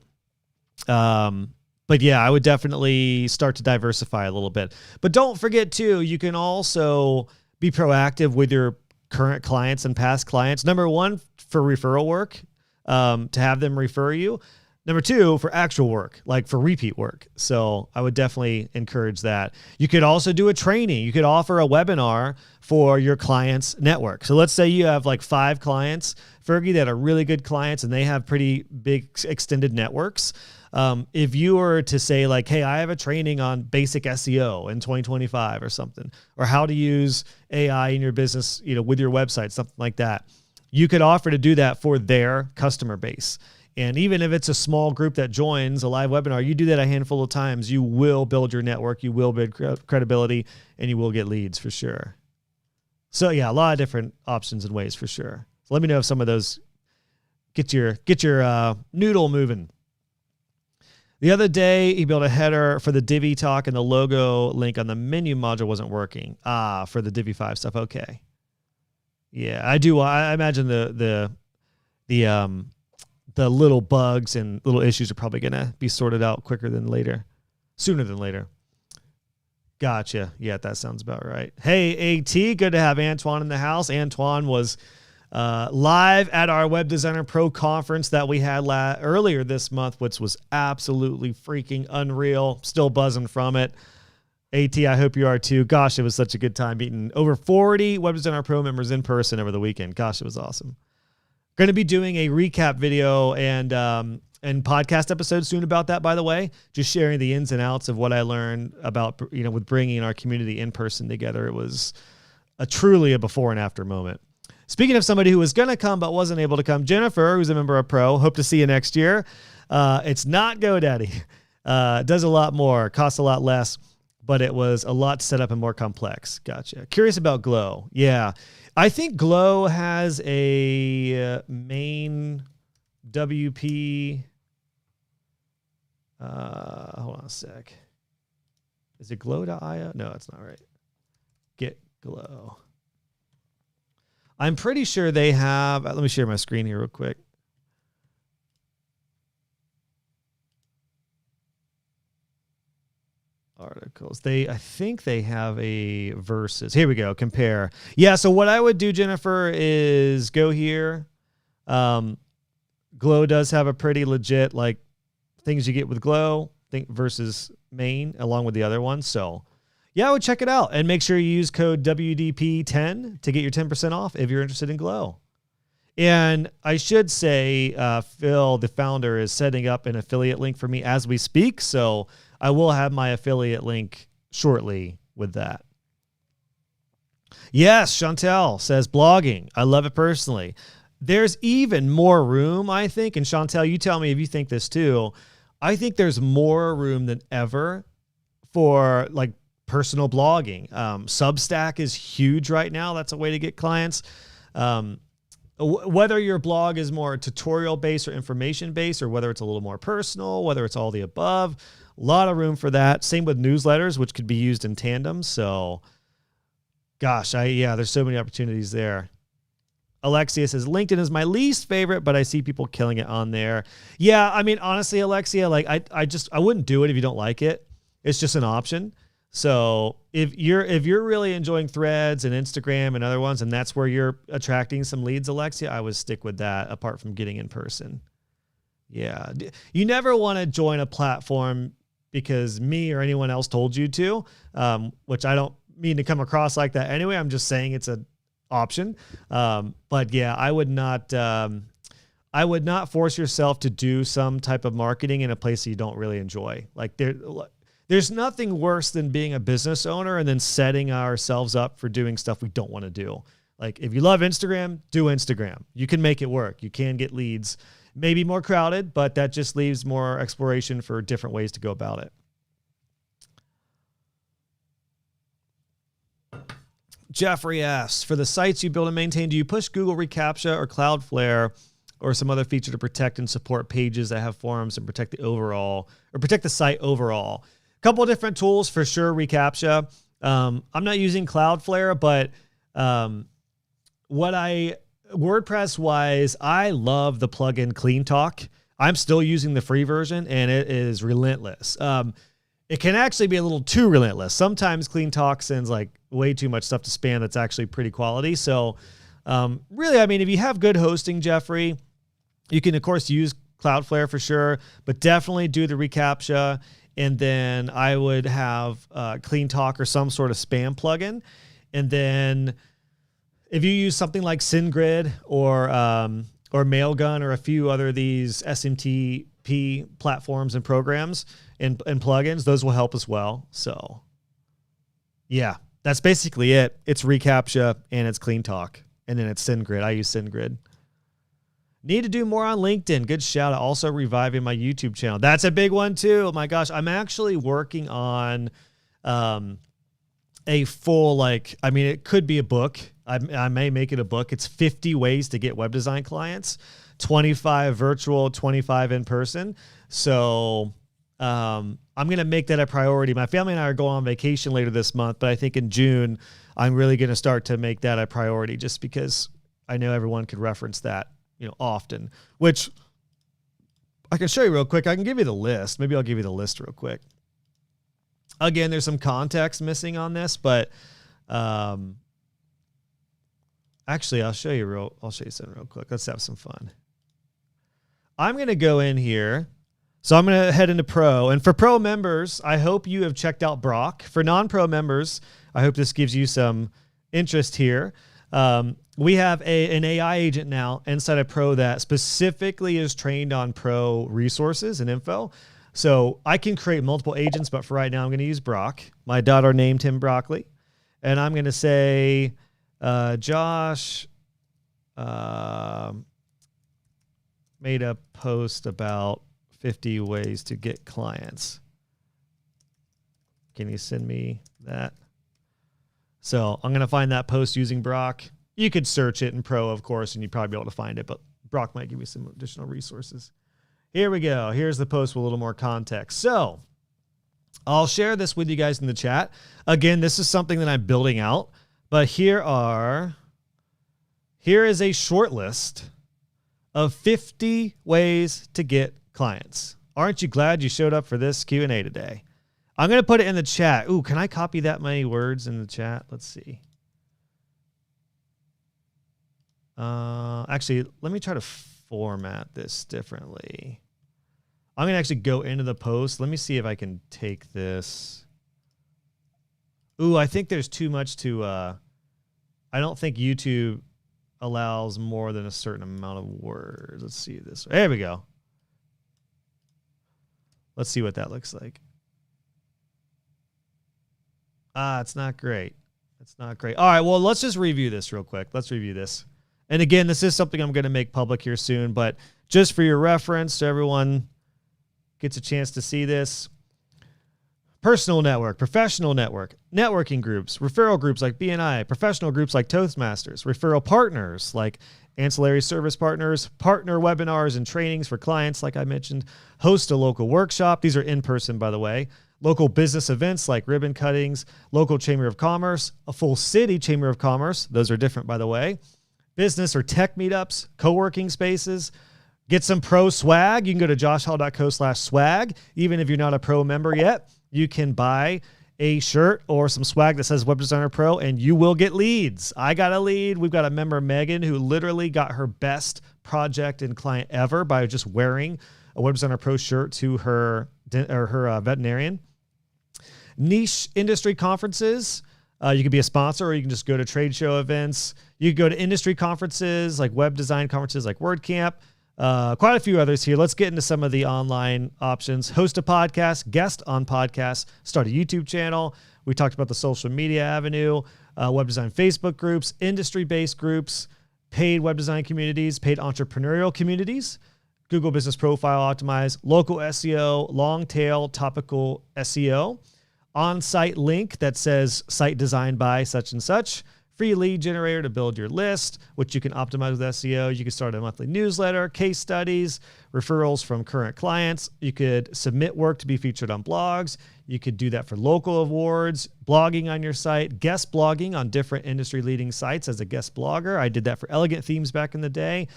But yeah, I would definitely start to diversify a little bit. But don't forget too, you can also be proactive with your current clients and past clients. Number one, for referral work, to have them refer you. Number two, for actual work, like for repeat work. So I would definitely encourage that. You could also do a training. You could offer a webinar for your client's network. So let's say you have like 5 clients, Fergie, that are really good clients and they have pretty big extended networks. If you were to say like, hey, I have a training on basic SEO in 2025 or something, or how to use AI in your business, with your website, something like that, you could offer to do that for their customer base. And even if it's a small group that joins a live webinar, you do that a handful of times, you will build your network, you will build credibility, and you will get leads for sure. So yeah, a lot of different options and ways for sure. So let me know if some of those get your noodle moving. The other day, he built a header for the Divi talk, and the logo link on the menu module wasn't working. For the Divi 5 stuff. Okay. Yeah, I do. I imagine the little bugs and little issues are probably going to be sorted out sooner than later. Gotcha. Yeah, that sounds about right. Hey, AT, good to have Antoine in the house. Antoine was live at our Web Designer Pro conference that we had earlier this month, which was absolutely freaking unreal. Still buzzing from it. AT, I hope you are too. Gosh, it was such a good time meeting over 40 Web Designer Pro members in person over the weekend. Gosh, it was awesome. Going to be doing a recap video and podcast episode soon about that, by the way. Just sharing the ins and outs of what I learned about, with bringing our community in person together. It was truly a before and after moment. Speaking of somebody who was going to come but wasn't able to come, Jennifer, who's a member of Pro, hope to see you next year. It's not GoDaddy. Does a lot more, costs a lot less, but it was a lot set up and more complex. Gotcha. Curious about Glow. Yeah. I think Glow has a main WP. Hold on a sec. Is it glow.io? No, that's not right. Get Glow. I'm pretty sure they have. Let me share my screen here real quick. Articles. I think they have a versus. Here we go. Compare. Yeah. So what I would do, Jennifer, is go here. Glow does have a pretty legit things you get with Glow versus main along with the other ones. So yeah, I would check it out and make sure you use code WDP10 to get your 10% off if you're interested in Glow. And I should say, Phil, the founder, is setting up an affiliate link for me as we speak. So I will have my affiliate link shortly with that. Yes, Chantel says blogging. I love it personally. There's even more room, I think. And Chantel, you tell me if you think this too. I think there's more room than ever for personal blogging. Substack is huge right now. That's a way to get clients. Whether your blog is more tutorial based or information based, or whether it's a little more personal, whether it's all the above, a lot of room for that. Same with newsletters, which could be used in tandem. So gosh, there's so many opportunities there. Alexia says, LinkedIn is my least favorite, but I see people killing it on there. Yeah, I mean, honestly, Alexia, I wouldn't do it if you don't like it. It's just an option. So if you're really enjoying Threads and Instagram and other ones, and that's where you're attracting some leads, Alexia, I would stick with that apart from getting in person. Yeah. You never want to join a platform because me or anyone else told you to, which I don't mean to come across like that anyway. I'm just saying it's an option. But yeah, I would not force yourself to do some type of marketing in a place that you don't really enjoy. There's nothing worse than being a business owner and then setting ourselves up for doing stuff we don't want to do. If you love Instagram, do Instagram. You can make it work. You can get leads. Maybe more crowded, but that just leaves more exploration for different ways to go about it. Jeffrey asks, for the sites you build and maintain, do you push Google reCAPTCHA or Cloudflare or some other feature to protect and support pages that have forums and protect the site overall? A couple of different tools for sure. reCAPTCHA. I'm not using Cloudflare, but WordPress wise, I love the plugin Clean Talk. I'm still using the free version and it is relentless. It can actually be a little too relentless. Sometimes Clean Talk sends way too much stuff to spam that's actually pretty quality. So really, I mean, if you have good hosting, Jeffrey, you can of course use Cloudflare for sure, but definitely do the reCAPTCHA. And then I would have Clean Talk or some sort of spam plugin. And then if you use something like SendGrid or Mailgun or a few other of these SMT WP platforms and programs and plugins, those will help as well. So yeah, that's basically it. It's reCAPTCHA and it's Clean Talk. And then it's SendGrid. I use SendGrid. Need to do more on LinkedIn. Good shout out. Also reviving my YouTube channel. That's a big one too. Oh my gosh. I'm actually working on a full, it could be a book. I may make it a book. It's 50 ways to get web design clients, 25 virtual, 25 in person. So I'm going to make that a priority. My family and I are going on vacation later this month, but I think in June, I'm really going to start to make that a priority just because I know everyone could reference that, often, which I can show you real quick. I can give you the list. Maybe I'll give you the list real quick. Again, there's some context missing on this, but actually, I'll show you something real quick. Let's have some fun. I'm going to go in here. So I'm going to head into Pro. And for Pro members, I hope you have checked out Brock. For non-Pro members, I hope this gives you some interest here. We have an AI agent now inside of Pro that specifically is trained on Pro resources and info. So I can create multiple agents, but for right now, I'm going to use Brock. My daughter named him Broccoli. And I'm going to say, Josh made a post about 50 ways to get clients. Can you send me that? So I'm going to find that post using Brock. You could search it in Pro, of course, and you'd probably be able to find it, but Brock might give you some additional resources. Here we go. Here's the post with a little more context. So I'll share this with you guys in the chat. Again, this is something that I'm building out, but here is a short list of 50 ways to get clients. Aren't you glad you showed up for this Q&A today? I'm going to put it in the chat. Ooh, can I copy that many words in the chat? Let's see. Actually, let me try to format this differently. I'm going to actually go into the post. Let me see if I can take this. Ooh, I think there's too much to, I don't think YouTube allows more than a certain amount of words. Let's see this. There we go. Let's see what that looks like. It's not great. It's not great. All right, well, let's just review this real quick. Let's review this. And again, this is something I'm going to make public here soon, but just for your reference, so everyone gets a chance to see this. Personal network, professional network, networking groups, referral groups like BNI, professional groups like Toastmasters, referral partners like ancillary service partners, partner webinars and trainings for clients, like I mentioned, host a local workshop. These are in person, by the way. Local business events like ribbon cuttings, local chamber of commerce, a full city chamber of commerce. Those are different, by the way. Business or tech meetups, co-working spaces. Get some pro swag. You can go to joshhall.co/swag. Even if you're not a pro member yet, you can buy a shirt or some swag that says Web Designer Pro, and you will get leads. I got a lead. We've got a member, Megan, who literally got her best project and client ever by just wearing a Web Designer Pro shirt to her veterinarian. Niche industry conferences. You can be a sponsor, or you can just go to trade show events. You can go to industry conferences like web design conferences like WordCamp. Quite a few others here. Let's get into some of the online options. Host a podcast, guest on podcasts, start a YouTube channel. We talked about the social media avenue, web design Facebook groups, industry-based groups, paid web design communities, paid entrepreneurial communities, Google Business Profile Optimize, local SEO, long tail topical SEO, on-site link that says site designed by such and such, free lead generator to build your list, which you can optimize with SEO. You can start a monthly newsletter, case studies, referrals from current clients. You could submit work to be featured on blogs. You could do that for local awards, blogging on your site, guest blogging on different industry leading sites as a guest blogger. I did that for Elegant Themes back in the day.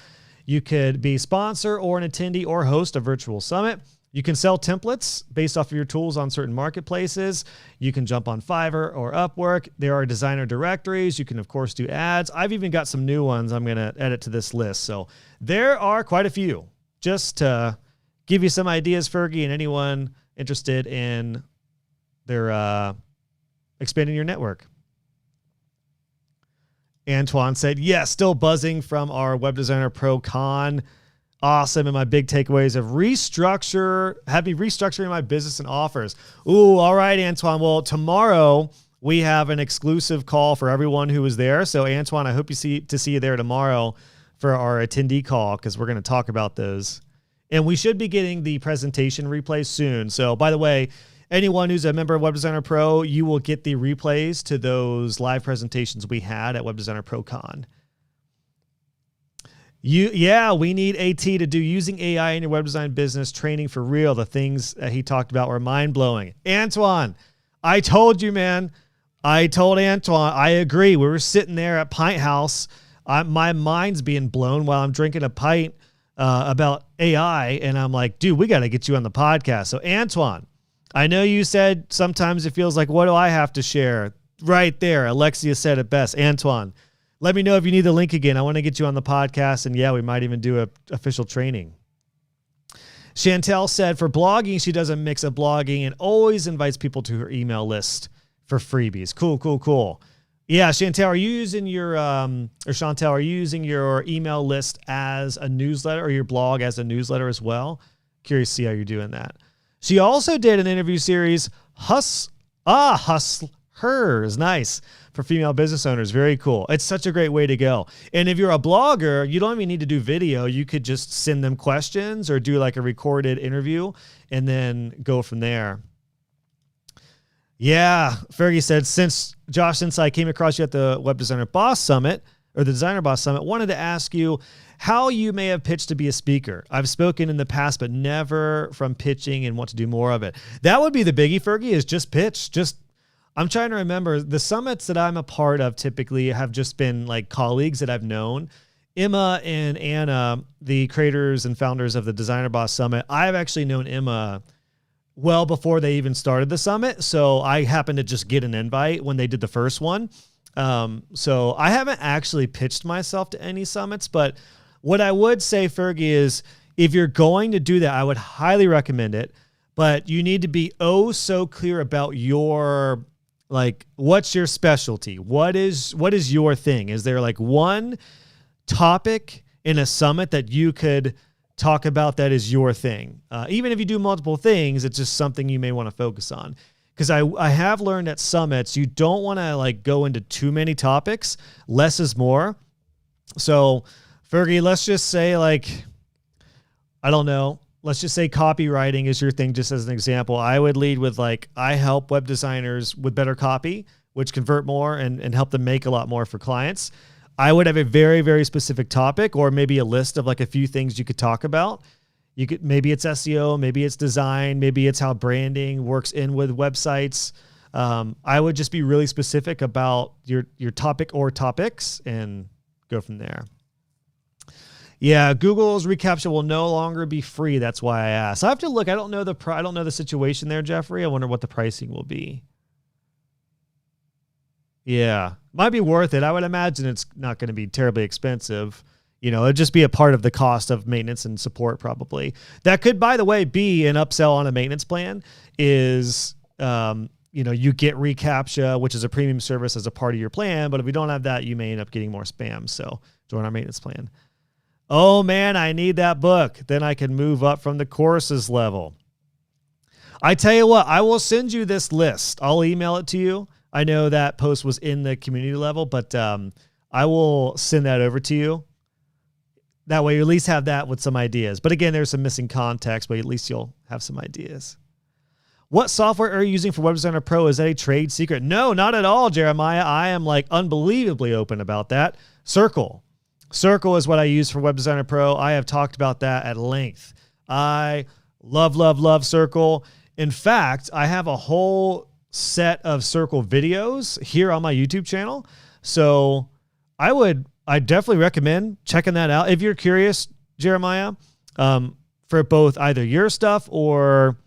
You could be a sponsor or an attendee or host a virtual summit. You can sell templates based off of your tools on certain marketplaces. You can jump on Fiverr or Upwork. There are designer directories. You can, of course, do ads. I've even got some new ones I'm going to edit to this list. So there are quite a few. Just to give you some ideas, Fergie, and anyone interested in their expanding your network. Antoine said, yes, still buzzing from our Web Designer Pro Con. Awesome. And my big takeaways of have me restructuring my business and offers. Ooh, all right, Antoine. Well, tomorrow we have an exclusive call for everyone who was there. So Antoine, I hope to see you there tomorrow for our attendee call, because we're going to talk about those. And we should be getting the presentation replays soon. So by the way, anyone who's a member of Web Designer Pro, you will get the replays to those live presentations we had at Web Designer Pro Con. We need AT to do using AI in your web design business training for real. The things that he talked about were mind-blowing. Antoine, I told you, man. I told Antoine, I agree. We were sitting there at Pint House. My mind's being blown while I'm drinking a pint about AI, and I'm like, dude, we got to get you on the podcast. So Antoine, I know you said sometimes it feels like, what do I have to share? Right there, Alexia said it best. Antoine, let me know if you need the link again. I want to get you on the podcast, and yeah, we might even do a official training. Chantel said for blogging, she does a mix of blogging and always invites people to her email list for freebies. Cool. Yeah, Chantel, are you using your email list as a newsletter, or your blog as a newsletter as well? Curious to see how you're doing that. She also did an interview series, Hustlers, nice, for female business owners. Very cool. It's such a great way to go. And if you're a blogger, you don't even need to do video. You could just send them questions or do like a recorded interview and then go from there. Yeah, Fergie said, since I came across you at the Web Designer Boss Summit, or the Designer Boss Summit, wanted to ask you how you may have pitched to be a speaker. I've spoken in the past, but never from pitching and want to do more of it. That would be the biggie, Fergie, is just pitch. I'm trying to remember the summits that I'm a part of typically have just been like colleagues that I've known. Emma and Anna, the creators and founders of the Designer Boss Summit, I've actually known Emma well before they even started the summit. So I happened to just get an invite when they did the first one. So I haven't actually pitched myself to any summits, but what I would say, Fergie, is if you're going to do that, I would highly recommend it, but you need to be so clear about your, like, what's your specialty? What is your thing? Is there like one topic in a summit that you could talk about that is your thing? Even if you do multiple things, it's just something you may want to focus on. Because I have learned at summits, you don't want to like go into too many topics. Less is more. So Fergie, let's just say like, I don't know. Let's just say copywriting is your thing, just as an example. I would lead with like, I help web designers with better copy, which convert more and help them make a lot more for clients. I would have a very, very specific topic, or maybe a list of like a few things you could talk about. Maybe it's SEO, maybe it's design, maybe it's how branding works in with websites. I would just be really specific about your topic or topics and go from there. Yeah, Google's reCAPTCHA will no longer be free. That's why I asked. I have to look. I don't know the situation there, Jeffrey. I wonder what the pricing will be. Yeah, might be worth it. I would imagine it's not going to be terribly expensive. You know, it'd just be a part of the cost of maintenance and support probably. That could, by the way, be an upsell on a maintenance plan is, you get reCAPTCHA, which is a premium service as a part of your plan. But if we don't have that, you may end up getting more spam. So join our maintenance plan. Oh man, I need that book. Then I can move up from the courses level. I tell you what, I will send you this list. I'll email it to you. I know that post was in the community level, but I will send that over to you. That way you at least have that with some ideas. But again, there's some missing context, but at least you'll have some ideas. What software are you using for Web Designer Pro? Is that a trade secret? No, not at all, Jeremiah. I am like unbelievably open about that. Circle is what I use for Web Designer Pro. I have talked about that at length. I love Circle. In fact, I have a whole set of Circle videos here on my YouTube channel. So I definitely recommend checking that out. If you're curious, Jeremiah, for both either your stuff or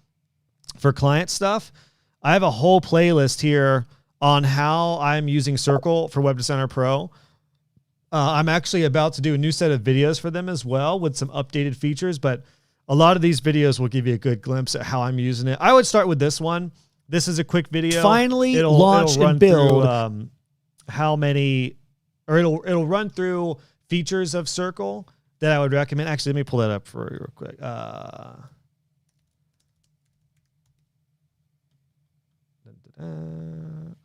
for client stuff, I have a whole playlist here on how I'm using Circle for Web Designer Pro. I'm actually about to do a new set of videos for them as well with some updated features, but a lot of these videos will give you a good glimpse at how I'm using it. I would start with this one. This is a quick video. Finally launch and build. It'll run through features of Circle that I would recommend. Actually, let me pull that up for you real quick.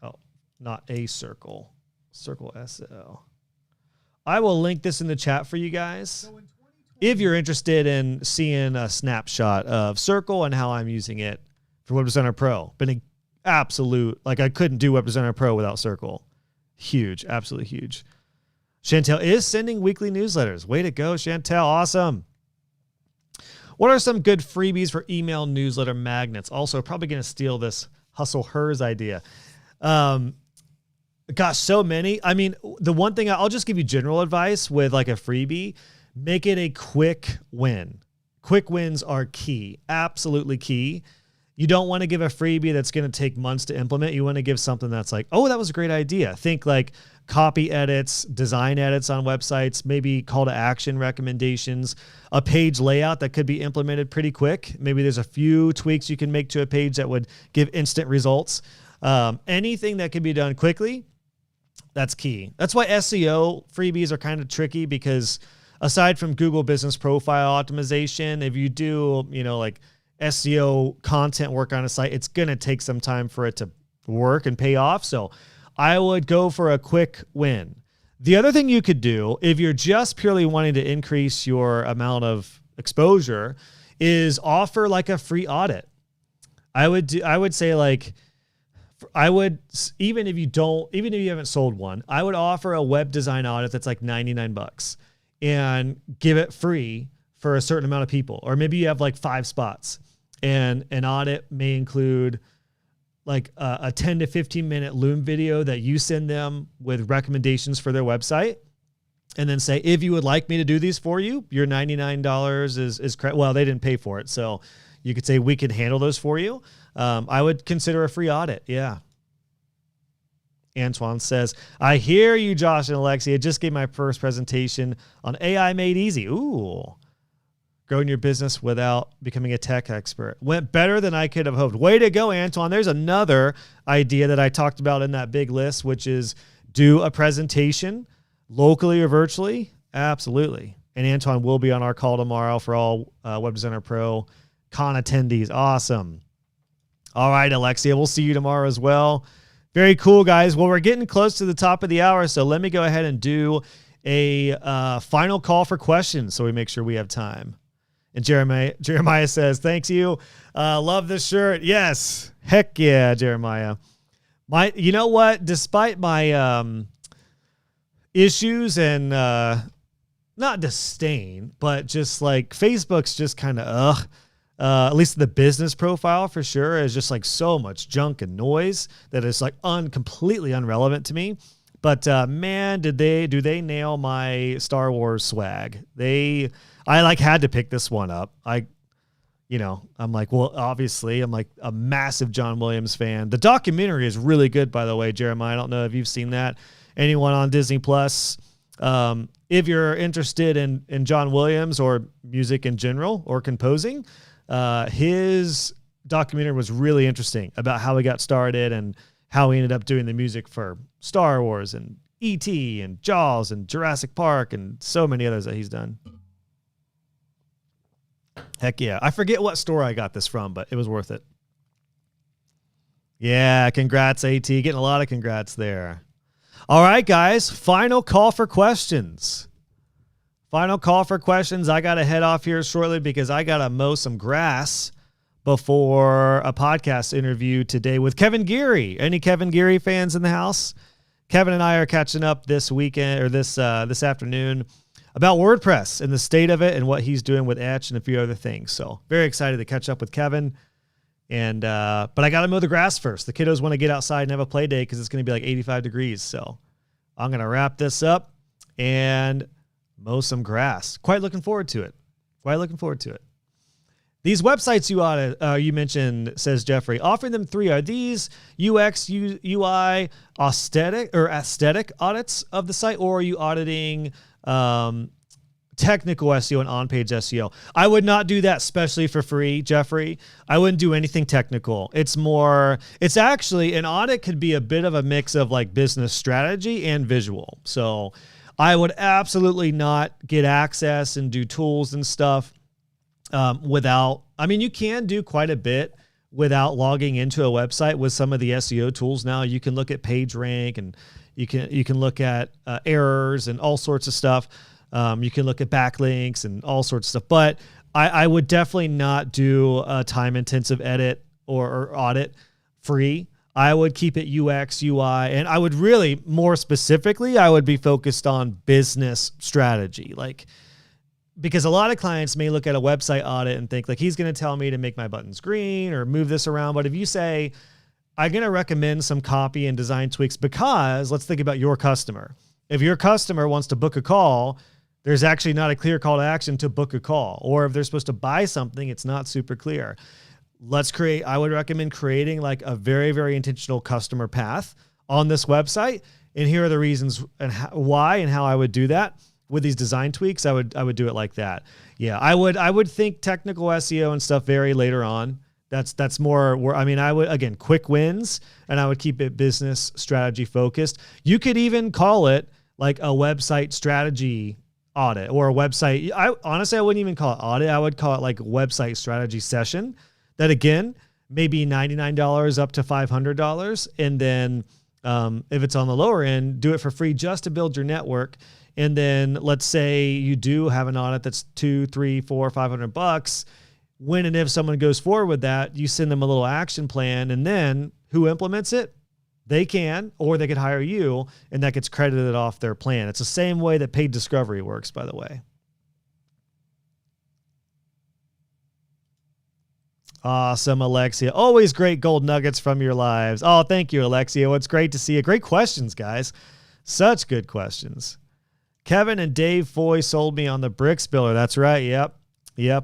Oh, not a circle. Circle SL. I will link this in the chat for you guys. If you're interested in seeing a snapshot of Circle and how I'm using it for Web Designer Pro. Been an absolute, like I couldn't do Web Designer Pro without Circle. Huge, absolutely huge. Chantel is sending weekly newsletters. Way to go, Chantel. Awesome. What are some good freebies for email newsletter magnets? Also, probably going to steal this Hustle Hers idea. Gosh, so many. I mean, the one thing, I'll just give you general advice with like a freebie. Make it a quick win. Quick wins are key, absolutely key. You don't want to give a freebie that's going to take months to implement. You want to give something that's like, oh, that was a great idea. Think like copy edits, design edits on websites, maybe call to action recommendations, a page layout that could be implemented pretty quick. Maybe there's a few tweaks you can make to a page that would give instant results. Anything that can be done quickly, that's key. That's why SEO freebies are kind of tricky, because aside from Google Business Profile optimization, if you do, like SEO content work on a site, it's going to take some time for it to work and pay off. So I would go for a quick win. The other thing you could do, if you're just purely wanting to increase your amount of exposure, is offer like a free audit. I would say like, even if you haven't sold one, I would offer a web design audit that's like $99 and give it free for a certain amount of people. Or maybe you have like 5 spots, and an audit may include like a 10 to 15 minute Loom video that you send them with recommendations for their website. And then say, if you would like me to do these for you, your $99 is correct. Well, they didn't pay for it. So you could say we could handle those for you. I would consider a free audit. Yeah. Antoine says, I hear you, Josh and Alexi. I just gave my first presentation on AI made easy. Ooh. Growing your business without becoming a tech expert. Went better than I could have hoped. Way to go, Antoine. There's another idea that I talked about in that big list, which is do a presentation locally or virtually. Absolutely. And Antoine will be on our call tomorrow for all Web Designer Pro con attendees. Awesome. All right, Alexia, we'll see you tomorrow as well. Very cool, guys. Well, we're getting close to the top of the hour, so let me go ahead and do a final call for questions so we make sure we have time. And Jeremiah says, thanks you. Love this shirt. Yes. Heck yeah, Jeremiah. You know what? Despite my issues and not disdain, but just like Facebook's just kind of at least the business profile for sure is just like so much junk and noise that is like completely irrelevant to me. But man, do they nail my Star Wars swag. I like had to pick this one up. I'm like, well, obviously I'm like a massive John Williams fan. The documentary is really good, by the way, Jeremiah. I don't know if you've seen that. Anyone on Disney Plus, if you're interested in John Williams or music in general or composing, his documentary was really interesting about how he got started and how he ended up doing the music for Star Wars and E.T. and Jaws and Jurassic Park and so many others that he's done. Heck yeah. I forget what store I got this from, but it was worth it. Yeah, congrats, AT. Getting a lot of congrats there. All right, guys. Final call for questions. Final call for questions. I got to head off here shortly because I got to mow some grass before a podcast interview today with Kevin Geary. Any Kevin Geary fans in the house? Kevin and I are catching up this weekend or this afternoon about WordPress and the state of it and what he's doing with Etch and a few other things. So very excited to catch up with Kevin. And but I got to mow the grass first. The kiddos want to get outside and have a play day because it's going to be like 85 degrees. So I'm going to wrap this up and mow some grass. Quite looking forward to it. These websites you mentioned, says Jeffrey, offering them 3. Are these UX, UI, aesthetic audits of the site, or are you auditing technical SEO and on-page SEO? I would not do that, especially for free, Jeffrey. I wouldn't do anything technical. It's actually, an audit could be a bit of a mix of like business strategy and visual. So I would absolutely not get access and do tools and stuff without, I mean, you can do quite a bit without logging into a website with some of the SEO tools. Now you can look at PageRank, and you can look at errors and all sorts of stuff. You can look at backlinks and all sorts of stuff, but I would definitely not do a time-intensive edit or audit free. I would keep it UX, UI, and I would really, more specifically, I would be focused on business strategy. Like, because a lot of clients may look at a website audit and think like, he's going to tell me to make my buttons green or move this around. But if you say, I'm going to recommend some copy and design tweaks, because let's think about your customer. If your customer wants to book a call, there's actually not a clear call to action to book a call. Or if they're supposed to buy something, it's not super clear. I would recommend creating like a very, very intentional customer path on this website. And here are the reasons and why and how I would do that with these design tweaks. I would do it like that. Yeah, I would think technical SEO and stuff very later on. That's more where, I mean, I would, again, quick wins, and I would keep it business strategy focused. You could even call it like a website strategy audit or a website. Honestly, I wouldn't even call it audit. I would call it like website strategy session. That again, maybe $99 up to $500. And then if it's on the lower end, do it for free just to build your network. And then let's say you do have an audit that's $200, $300, $400, $500. When and if someone goes forward with that, you send them a little action plan, and then who implements it? They can, or they could hire you, and that gets credited off their plan. It's the same way that paid discovery works, by the way. Awesome, Alexia. Always great gold nuggets from your lives. Oh, thank you, Alexia. It's great to see you. Great questions, guys. Such good questions. Kevin and Dave Foy sold me on the bricks builder. That's right. Yep.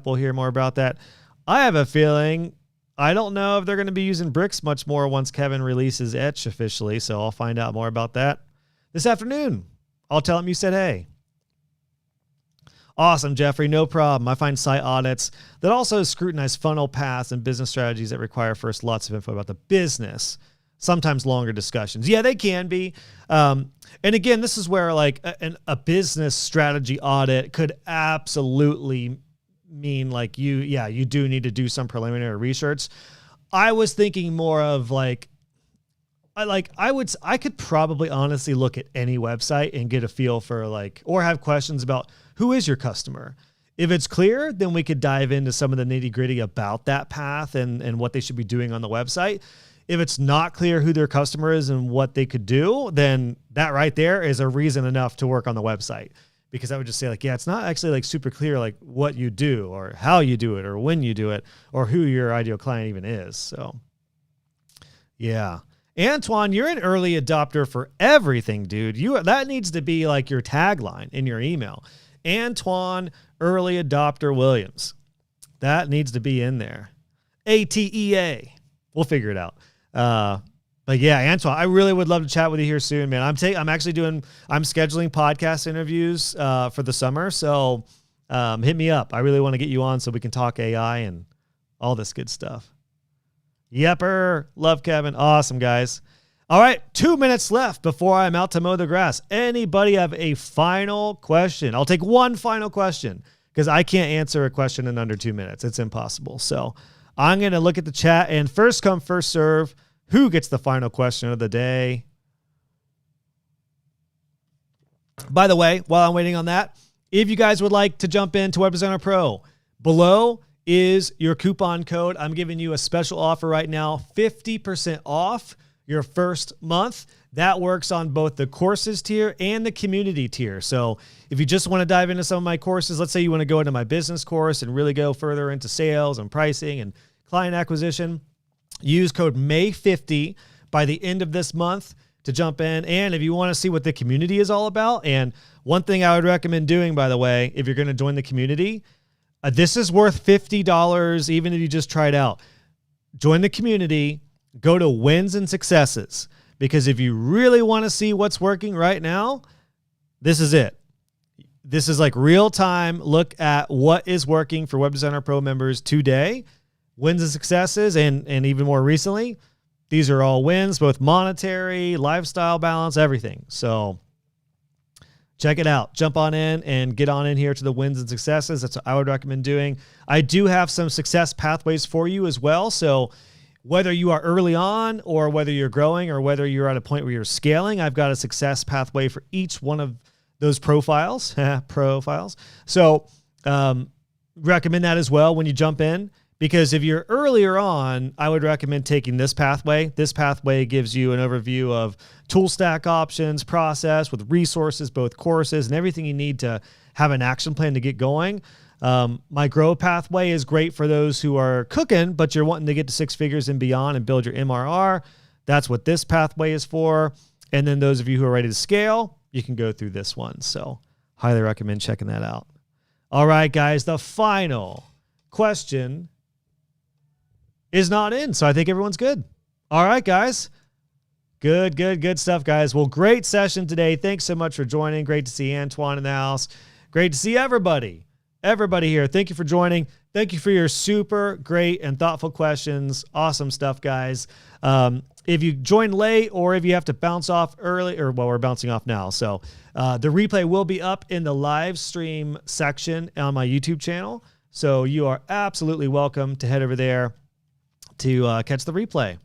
We'll hear more about that. I have a feeling, I don't know if they're going to be using bricks much more once Kevin releases Etch officially, so I'll find out more about that this afternoon. I'll tell him you said hey. Awesome, Jeffrey. No problem. I find site audits that also scrutinize funnel paths and business strategies that require first lots of info about the business, sometimes longer discussions. Yeah, they can be. And again, this is where like a business strategy audit could absolutely mean like you do need to do some preliminary research. I was thinking more of like, I could probably honestly look at any website and get a feel for like, or have questions about who is your customer. If it's clear, then we could dive into some of the nitty gritty about that path and what they should be doing on the website. If it's not clear who their customer is and what they could do, then that right there is a reason enough to work on the website. Because I would just say like, yeah, it's not actually like super clear, like what you do or how you do it or when you do it or who your ideal client even is. So yeah. Antoine, you're an early adopter for everything, dude. That needs to be like your tagline in your email. Antoine, early adopter Williams. That needs to be in there. ATEA. We'll figure it out. But yeah, Antoine, I really would love to chat with you here soon, man. I'm scheduling podcast interviews for the summer. So hit me up. I really want to get you on so we can talk AI and all this good stuff. Yepper. Love Kevin. Awesome, guys. All right. 2 minutes left before I'm out to mow the grass. Anybody have a final question? I'll take one final question because I can't answer a question in under 2 minutes. It's impossible. So I'm going to look at the chat and first come, first serve. Who gets the final question of the day? By the way, while I'm waiting on that, if you guys would like to jump into Web Designer Pro, below is your coupon code. I'm giving you a special offer right now, 50% off your first month. That works on both the courses tier and the community tier. So if you just want to dive into some of my courses, let's say you want to go into my business course and really go further into sales and pricing and client acquisition, use code May50 by the end of this month to jump in. And if you want to see what the community is all about, and one thing I would recommend doing, by the way, if you're going to join the community, this is worth $50 even if you just try it out. Join the community, go to wins and successes, because if you really want to see what's working right now, this is it. This is like real time look at what is working for Web Designer Pro members today. Wins and successes, and even more recently, these are all wins, both monetary, lifestyle balance, everything. So check it out. Jump on in and get on in here to the wins and successes. That's what I would recommend doing. I do have some success pathways for you as well. So whether you are early on or whether you're growing or whether you're at a point where you're scaling, I've got a success pathway for each one of those profiles. So recommend that as well when you jump in, because if you're earlier on, I would recommend taking this pathway. This pathway gives you an overview of tool stack options, process with resources, both courses and everything you need to have an action plan to get going. My grow pathway is great for those who are cooking, but you're wanting to get to 6 figures and beyond and build your MRR. That's what this pathway is for. And then those of you who are ready to scale, you can go through this one. So highly recommend checking that out. All right, guys, the final question is not in. So I think everyone's good. All right, guys. Good stuff, guys. Well, great session today. Thanks so much for joining. Great to see Antoine in the house. Great to see everybody here. Thank you for joining. Thank you for your super great and thoughtful questions. Awesome stuff, guys. If you joined late or if you have to bounce off early, or well, we're bouncing off now. So the replay will be up in the live stream section on my YouTube channel. So you are absolutely welcome to head over there to catch the replay.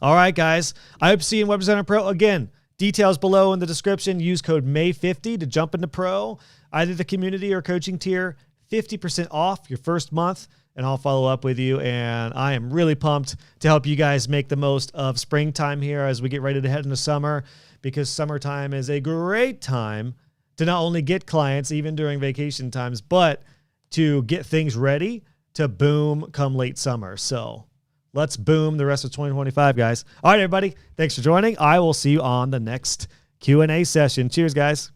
All right, guys. I hope to see you in Web Designer Pro. Again, details below in the description. Use code MAY50 to jump into Pro, either the community or coaching tier. 50% off your first month, and I'll follow up with you. And I am really pumped to help you guys make the most of springtime here as we get ready to head into summer, because summertime is a great time to not only get clients, even during vacation times, but to get things ready to boom come late summer. So let's boom the rest of 2025, guys. All right, everybody. Thanks for joining. I will see you on the next Q&A session. Cheers, guys.